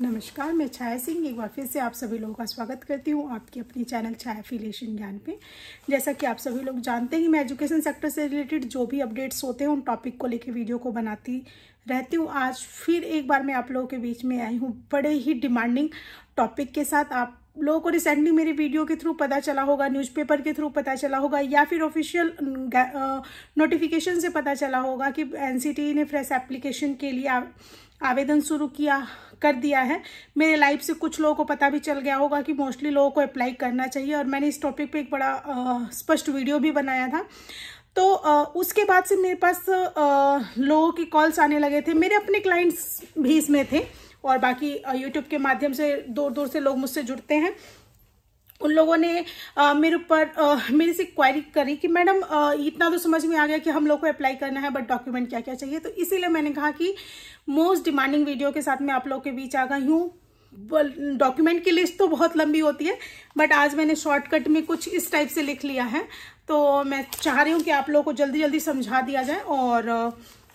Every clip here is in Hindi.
नमस्कार, मैं छाया सिंह एक बार फिर से आप सभी लोगों का स्वागत करती हूँ आपकी अपनी चैनल छाया एफिलिएशन ज्ञान पे। जैसा कि आप सभी लोग जानते हैं कि मैं एजुकेशन सेक्टर से रिलेटेड जो भी अपडेट्स होते हैं उन टॉपिक को लेकर वीडियो को बनाती रहती हूँ। आज फिर एक बार मैं आप लोगों के बीच में आई हूँ बड़े ही डिमांडिंग टॉपिक के साथ। आप लोगों को रिसेंटली मेरी वीडियो के थ्रू पता चला होगा, न्यूज़पेपर के थ्रू पता चला होगा या फिर ऑफिशियल नोटिफिकेशन से पता चला होगा कि एनसीटीई ने फ्रेश एप्लीकेशन के लिए आवेदन शुरू कर दिया है। मेरे लाइव से कुछ लोगों को पता भी चल गया होगा कि मोस्टली लोगों को अप्लाई करना चाहिए और मैंने इस टॉपिक पे एक बड़ा स्पष्ट वीडियो भी बनाया था। तो उसके बाद से मेरे पास लोगों के कॉल्स आने लगे थे, मेरे अपने क्लाइंट्स भी इसमें थे और बाकी यूट्यूब के माध्यम से दूर दूर से लोग मुझसे जुड़ते हैं। उन लोगों ने मेरे से क्वारी करी कि मैडम इतना तो समझ में आ गया कि हम लोग को अप्लाई करना है, बट डॉक्यूमेंट क्या क्या चाहिए। तो इसीलिए मैंने कहा कि मोस्ट डिमांडिंग वीडियो के साथ मैं आप लोगों के बीच आ गई हूँ। डॉक्यूमेंट की लिस्ट तो बहुत लंबी होती है, बट आज मैंने शॉर्टकट में कुछ इस टाइप से लिख लिया है। तो मैं चाह रही हूँ कि आप लोगों को जल्दी जल्दी समझा दिया जाए और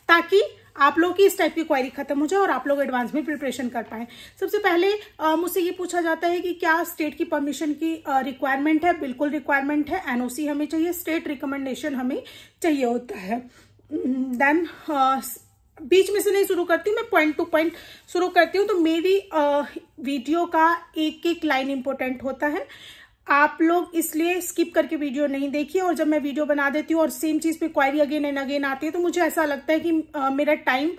ताकि आप लोगों की इस टाइप की क्वारी खत्म हो जाए और आप लोग एडवांस में प्रिपरेशन कर पाए। सबसे पहले मुझसे ये पूछा जाता है कि क्या स्टेट की परमिशन की रिक्वायरमेंट है। बिल्कुल रिक्वायरमेंट है। एनओसी हमें चाहिए, स्टेट रिकमेंडेशन हमें चाहिए होता है। देन बीच में से नहीं शुरू करती, मैं पॉइंट टू पॉइंट शुरू करती हूँ। तो मेरी वीडियो का एक एक लाइन इंपॉर्टेंट होता है। आप लोग इसलिए स्किप करके वीडियो नहीं देखिए और जब मैं वीडियो बना देती हूँ और सेम चीज पे क्वारी अगेन एंड अगेन आती है तो मुझे ऐसा लगता है कि मेरा टाइम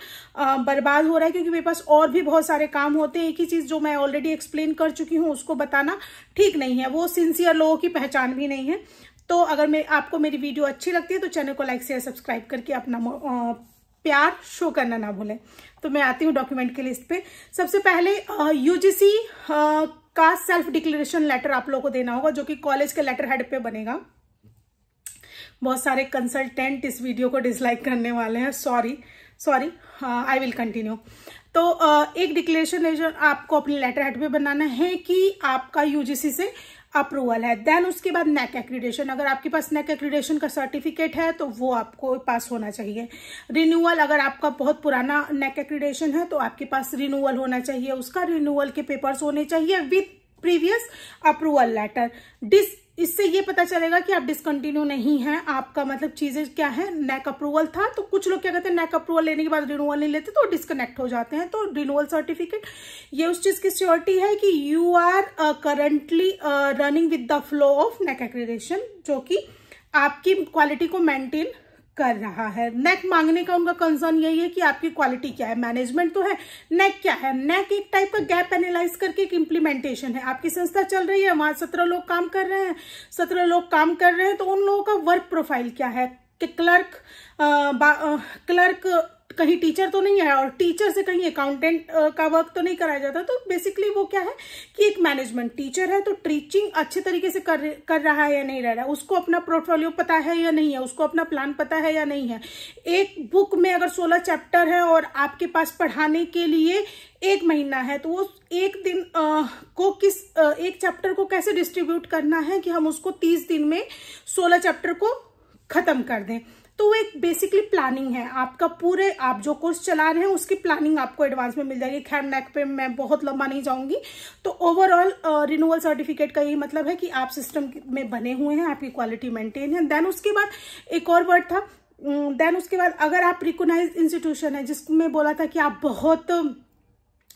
बर्बाद हो रहा है, क्योंकि मेरे पास और भी बहुत सारे काम होते हैं। एक ही चीज जो मैं ऑलरेडी एक्सप्लेन कर चुकी हूँ उसको बताना ठीक नहीं है, वो सिंसियर लोगों की पहचान भी नहीं है। तो अगर आपको मेरी वीडियो अच्छी लगती है तो चैनल को लाइक शेयर सब्सक्राइब करके अपना प्यार शो करना ना भूलें। तो मैं आती हूँ डॉक्यूमेंट की लिस्ट पे। सबसे पहले यूजीसी का सेल्फ डिक्लेरेशन लेटर आप लोगों को देना होगा, जो कि कॉलेज के लेटर हेड पे बनेगा। बहुत सारे कंसल्टेंट इस वीडियो को डिसलाइक करने वाले हैं, सॉरी आई विल कंटिन्यू। तो एक डिक्लेरेशन लेटर आपको अपने लेटर हेड पे बनाना है कि आपका यूजीसी से अप्रूवल है। देन उसके बाद नेक एक्रीडेशन, अगर आपके पास नेक एक्रीडेशन का सर्टिफिकेट है तो वो आपको पास होना चाहिए। रिन्यूअल, अगर आपका बहुत पुराना नेक एक्रीडेशन है तो आपके पास रिन्यूअल होना चाहिए, उसका रिन्यूअल के पेपर्स होने चाहिए विद प्रीवियस अप्रूवल लेटर। इससे ये पता चलेगा कि आप डिसकंटिन्यू नहीं हैं। आपका मतलब चीजें क्या है, नेक अप्रूवल था तो कुछ लोग क्या कहते हैं नेक अप्रूवल लेने के बाद रिन्यूअल नहीं लेते तो डिस्कनेक्ट हो जाते हैं। तो रिन्यूअल सर्टिफिकेट ये उस चीज की श्योरिटी है कि you are currently running with the flow of NAAC accreditation, जो कि आपकी क्वालिटी को मेंटेन कर रहा है। नेक मांगने का उनका कंसर्न यही है कि आपकी क्वालिटी क्या है। मैनेजमेंट तो है, नेक क्या है। नेक एक टाइप का गैप एनालाइज करके एक इम्प्लीमेंटेशन है। आपकी संस्था चल रही है, वहां 17 लोग काम कर रहे हैं, 17 लोग काम कर रहे हैं, तो उन लोगों का वर्क प्रोफाइल क्या है कि क्लर्क कहीं टीचर तो नहीं है और टीचर से कहीं अकाउंटेंट का वर्क तो नहीं कराया जाता। तो बेसिकली वो क्या है कि एक मैनेजमेंट टीचर है तो टीचिंग अच्छे तरीके से कर रहा है या नहीं रह रहा है, उसको अपना पोर्टफोलियो पता है या नहीं है, उसको अपना प्लान पता है या नहीं है। एक बुक में अगर 16 चैप्टर है और आपके पास पढ़ाने के लिए 1 महीना है तो वो एक दिन को एक चैप्टर को कैसे डिस्ट्रीब्यूट करना है कि हम उसको 30 दिन में 16 चैप्टर को खत्म कर दें। तो वो एक बेसिकली प्लानिंग है। आपका पूरे आप जो कोर्स चला रहे हैं उसकी प्लानिंग आपको एडवांस में मिल जाएगी। खैर नेक पे मैं बहुत लंबा नहीं जाऊंगी। तो ओवरऑल रिन्यूअल सर्टिफिकेट का यही मतलब है कि आप सिस्टम में बने हुए हैं, आपकी क्वालिटी मेंटेन है। देन उसके बाद एक और वर्ड था, देन उसके बाद अगर आप रिकॉग्नाइज्ड इंस्टीट्यूशन है, जिसमें बोला था कि आप बहुत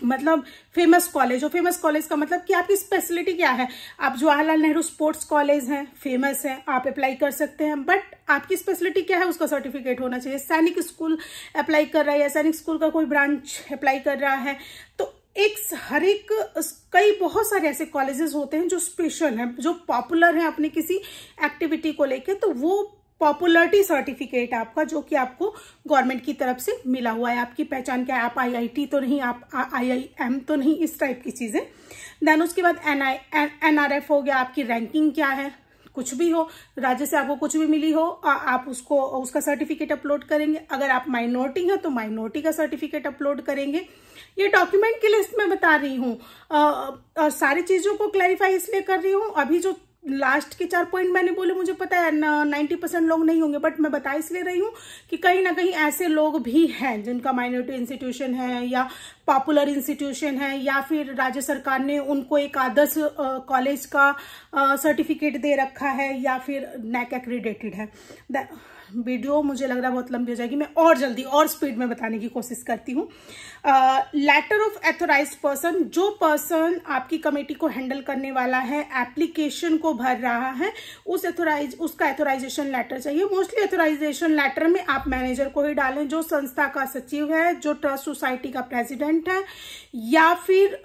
मतलब फेमस कॉलेज हो। फेमस कॉलेज का मतलब कि आपकी स्पेशलिटी क्या है। आप जवाहरलाल नेहरू स्पोर्ट्स कॉलेज हैं, फेमस है, आप अप्लाई कर सकते हैं, बट आपकी स्पेशलिटी क्या है उसका सर्टिफिकेट होना चाहिए। सैनिक स्कूल अप्लाई कर रहा है या सैनिक स्कूल का कोई ब्रांच अप्लाई कर रहा है तो कई बहुत सारे ऐसे कॉलेजेस होते हैं जो स्पेशल हैं, जो पॉपुलर हैं अपनी किसी एक्टिविटी को लेके, तो वो पॉपुलरिटी सर्टिफिकेट आपका जो कि आपको गवर्नमेंट की तरफ से मिला हुआ है। आपकी पहचान क्या है, आप IIT तो नहीं, आप IIM तो नहीं, इस टाइप की चीजें। देन उसके बाद NRF हो गया, आपकी रैंकिंग क्या है, कुछ भी हो, राज्य से आपको कुछ भी मिली हो, आप उसका सर्टिफिकेट अपलोड करेंगे। अगर आप माइनॉरिटी हैं तो माइनॉरिटी का सर्टिफिकेट अपलोड करेंगे। ये डॉक्यूमेंट की लिस्ट में बता रही हूँ और सारी चीजों को क्लैरिफाई इसलिए कर रही हूँ। अभी जो लास्ट के 4 पॉइंट मैंने बोले, मुझे पता है 90% लोग नहीं होंगे, बट मैं बता इसलिए रही हूँ कि कहीं ना कहीं ऐसे लोग भी हैं जिनका माइनॉरिटी इंस्टीट्यूशन है या पॉपुलर इंस्टीट्यूशन है, या फिर राज्य सरकार ने उनको एक आदर्श कॉलेज का सर्टिफिकेट दे रखा है, या फिर नैक एक्रीडेटेड है। वीडियो मुझे लग रहा है बहुत लंबी हो जाएगी, मैं और जल्दी और स्पीड में बताने की कोशिश करती हूँ। लेटर ऑफ एथोराइज्ड पर्सन, जो पर्सन आपकी कमेटी को हैंडल करने वाला है, एप्लीकेशन को भर रहा है, उसका एथोराइजेशन लेटर चाहिए। मोस्टली एथोराइजेशन लेटर में आप मैनेजर को ही डालें, जो संस्था का सचिव है, जो ट्रस्ट सोसाइटी का प्रेसिडेंट है, या फिर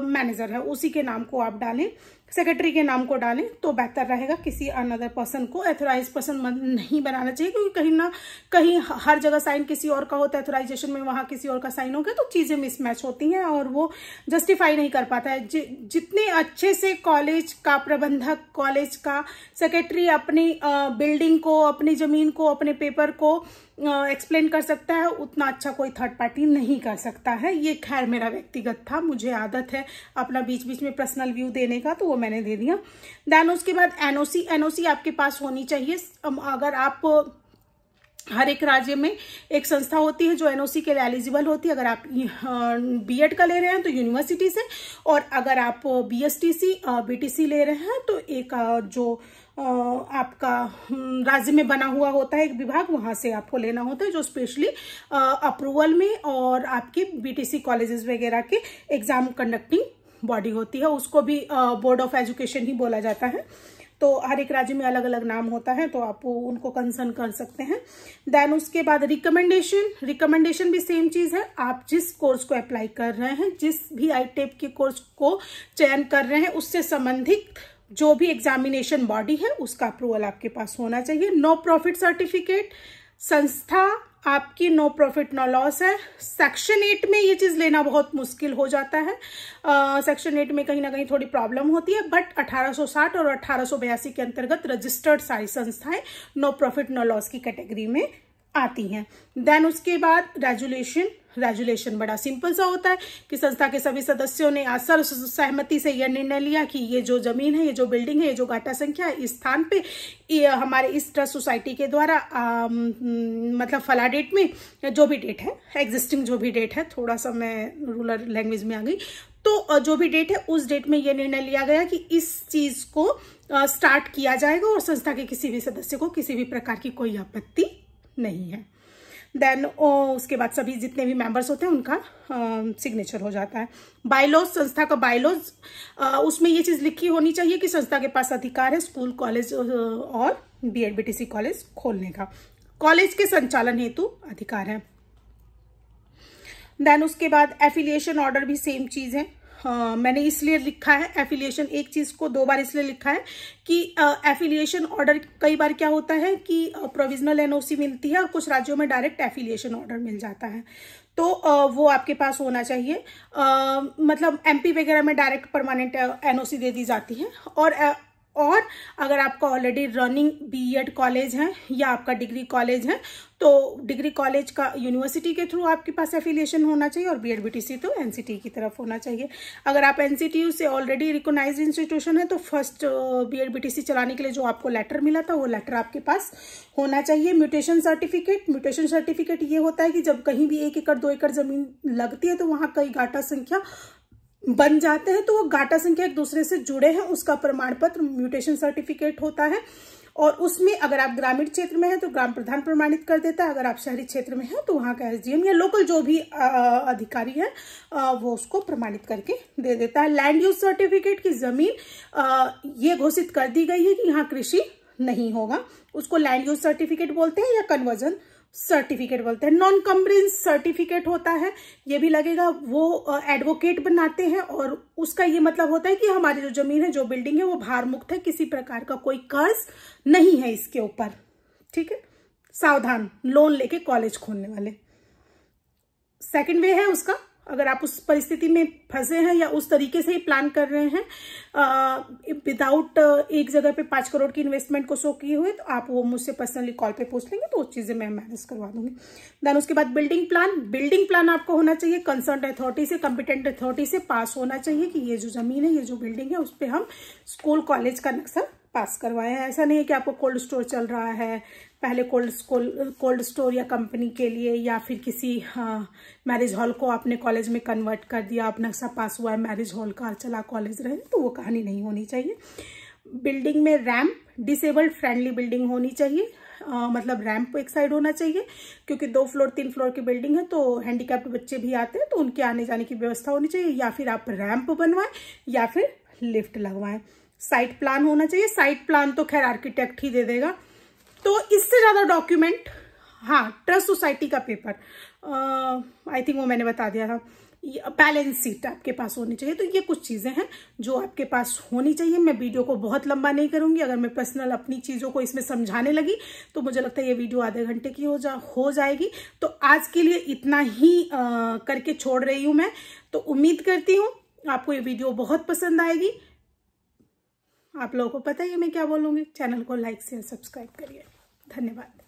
मैनेजर है, उसी के नाम को आप डालें। सेक्रेटरी के नाम को डालें तो बेहतर रहेगा। किसी अनदर पर्सन को एथोराइज पर्सन नहीं बनाना चाहिए, क्योंकि कहीं ना कहीं हर जगह साइन किसी और का होता है एथोराइजेशन में, वहां किसी और का साइन हो गया तो चीजें मिसमैच होती हैं और वो जस्टिफाई नहीं कर पाता है। जितने अच्छे से कॉलेज का प्रबंधक, कॉलेज का सेक्रेटरी अपनी बिल्डिंग को, अपनी जमीन को, अपने पेपर को एक्सप्लेन कर सकता है, उतना अच्छा कोई थर्ड पार्टी नहीं कर सकता है। ये खैर मेरा व्यक्तिगत था, मुझे आदत है अपना बीच बीच में पर्सनल व्यू देने का, तो वो मैंने दे दिया। देन उसके बाद एनओसी, एनओसी आपके पास होनी चाहिए। अगर आप हर एक राज्य में एक संस्था होती है जो एनओसी के लिए एलिजिबल होती है। अगर आप बीएड का ले रहे हैं तो यूनिवर्सिटी से, और अगर आप बीएसटीसी, बीटीसी ले रहे हैं तो एक जो आपका राज्य में बना हुआ होता है एक विभाग, वहां से आपको लेना होता है, जो स्पेशली अप्रूवल में और आपके बीटीसी कॉलेजेस वगैरह के एग्जाम कंडक्टिंग बॉडी होती है, उसको भी बोर्ड ऑफ एजुकेशन ही बोला जाता है। तो हर एक राज्य में अलग अलग नाम होता है, तो आप उनको कंसर्न कर सकते हैं। देन उसके बाद रिकमेंडेशन, रिकमेंडेशन भी सेम चीज है। आप जिस कोर्स को अप्लाई कर रहे हैं, जिस भी आईटेप के कोर्स को चयन कर रहे हैं, उससे संबंधित जो भी एग्जामिनेशन बॉडी है उसका अप्रूवल आपके पास होना चाहिए। नो प्रॉफिट सर्टिफिकेट, संस्था आपकी नो प्रॉफिट नो लॉस है। सेक्शन 8 में ये चीज लेना बहुत मुश्किल हो जाता है। सेक्शन 8 में कहीं ना कहीं थोड़ी प्रॉब्लम होती है, बट 1860 और 1882 के अंतर्गत रजिस्टर्ड सारी संस्थाएं नो प्रॉफिट नो लॉस की कैटेगरी में आती हैं। देन उसके बाद रेजुलेशन, रेजुलेशन बड़ा सिंपल सा होता है कि संस्था के सभी सदस्यों ने सर्व सहमति से यह निर्णय लिया कि ये जो जमीन है, ये जो बिल्डिंग है, ये जो गाटा संख्या है, इस स्थान पे ये हमारे इस ट्रस्ट सोसाइटी के द्वारा मतलब फला डेट में, जो भी डेट है, एग्जिस्टिंग जो भी डेट है, थोड़ा सा मैं रूरल लैंग्वेज में आ गई, तो जो भी डेट है उस डेट में यह निर्णय लिया गया कि इस चीज को स्टार्ट किया जाएगा और संस्था के किसी भी सदस्य को किसी भी प्रकार की कोई आपत्ति नहीं है। देन उसके बाद सभी जितने भी मेंबर्स होते हैं उनका सिग्नेचर हो जाता है। बायलॉज, संस्था का बायलॉज, उसमें ये चीज लिखी होनी चाहिए कि संस्था के पास अधिकार है स्कूल, कॉलेज और बीएड बीटीसी कॉलेज खोलने का। कॉलेज के संचालन हेतु अधिकार है। देन उसके बाद एफिलिएशन ऑर्डर भी सेम चीज है। मैंने इसलिए लिखा है एफिलिएशन, एक चीज को 2 बार इसलिए लिखा है कि एफिलिएशन ऑर्डर कई बार क्या होता है कि प्रोविजनल एनओसी मिलती है और कुछ राज्यों में डायरेक्ट एफिलिएशन ऑर्डर मिल जाता है, तो वो आपके पास होना चाहिए। मतलब एमपी वगैरह में डायरेक्ट परमानेंट एनओसी दे दी जाती है। और अगर आपका ऑलरेडी रनिंग बीएड कॉलेज है या आपका डिग्री कॉलेज है, तो डिग्री कॉलेज का यूनिवर्सिटी के थ्रू आपके पास एफिलिएशन होना चाहिए, और बीएड बीटीसी तो एनसीटी की तरफ होना चाहिए। अगर आप एनसीटीयू से ऑलरेडी रिकॉग्नाइज्ड इंस्टीट्यूशन है तो फर्स्ट बीएड बीटीसी चलाने के लिए जो आपको लेटर मिला था वो लेटर आपके पास होना चाहिए। म्यूटेशन सर्टिफिकेट, म्यूटेशन सर्टिफिकेट ये होता है कि जब कहीं भी 1 एकड़ 2 एकड़ जमीन लगती है तो वहां कई गाटा संख्या बन जाते हैं, तो वो गाटा संख्या एक दूसरे से जुड़े हैं, उसका प्रमाण पत्र म्यूटेशन सर्टिफिकेट होता है। और उसमें अगर आप ग्रामीण क्षेत्र में हैं तो ग्राम प्रधान प्रमाणित कर देता है, अगर आप शहरी क्षेत्र में हैं तो वहां का एसडीएम या लोकल जो भी अधिकारी है वो उसको प्रमाणित करके दे देता है। लैंड यूज सर्टिफिकेट की जमीन ये घोषित कर दी गई है कि यहाँ कृषि नहीं होगा, उसको लैंड यूज सर्टिफिकेट बोलते हैं या कन्वर्जन सर्टिफिकेट बोलते हैं। नॉन कम्प्रेंस सर्टिफिकेट होता है, ये भी लगेगा, वो एडवोकेट बनाते हैं और उसका ये मतलब होता है कि हमारी जो जमीन है, जो बिल्डिंग है, वो भार मुक्त है, किसी प्रकार का कोई कर्ज नहीं है इसके ऊपर। ठीक है, सावधान लोन लेके कॉलेज खोलने वाले। सेकंड वे है उसका, अगर आप उस परिस्थिति में फंसे हैं या उस तरीके से ही प्लान कर रहे हैं विदाउट एक जगह पे 5 करोड़ की इन्वेस्टमेंट को शो किए हुए, तो आप वो मुझसे पर्सनली कॉल पे पूछ लेंगे, तो वो चीजें मैं मैनेज करवा दूंगी। देन उसके बाद बिल्डिंग प्लान, बिल्डिंग प्लान आपको होना चाहिए कंसर्न अथॉरिटी से, कॉम्पिटेंट अथॉरिटी से पास होना चाहिए कि ये जो जमीन है, ये जो बिल्डिंग है, उस पर हम स्कूल कॉलेज का नक्शा पास करवाएं हैं। ऐसा नहीं है कि आपको कोल्ड स्टोर चल रहा है, पहले कोल्ड स्टोर या कंपनी के लिए या फिर किसी मैरिज हॉल को आपने कॉलेज में कन्वर्ट कर दिया, आप नक्शा पास हुआ है मैरिज हॉल का, चला कॉलेज रहे, तो वो कहानी नहीं होनी चाहिए। बिल्डिंग में रैंप, डिसेबल्ड फ्रेंडली बिल्डिंग होनी चाहिए, मतलब रैंप एक साइड होना चाहिए, क्योंकि 2 फ्लोर 3 फ्लोर की बिल्डिंग है तो हैंडीकैप्ड बच्चे भी आते हैं, तो उनके आने जाने की व्यवस्था होनी चाहिए। या फिर आप रैंप बनवाएं या फिर लिफ्ट लगवाएं। साइट प्लान होना चाहिए, साइट प्लान तो खैर आर्किटेक्ट ही दे देगा। तो इससे ज्यादा डॉक्यूमेंट, हाँ, ट्रस्ट सोसाइटी का पेपर, आई थिंक वो मैंने बता दिया था। बैलेंस शीट आपके पास होनी चाहिए। तो ये कुछ चीजें हैं जो आपके पास होनी चाहिए। मैं वीडियो को बहुत लंबा नहीं करूंगी, अगर मैं पर्सनल अपनी चीजों को इसमें समझाने लगी तो मुझे लगता है ये वीडियो आधे घंटे की हो जाएगी। तो आज के लिए इतना ही करके छोड़ रही हूं मैं। तो उम्मीद करती हूँ आपको ये वीडियो बहुत पसंद आएगी। आप लोगों को पता ही है मैं क्या बोलूंगी। चैनल को लाइक शेयर सब्सक्राइब करिए। धन्यवाद।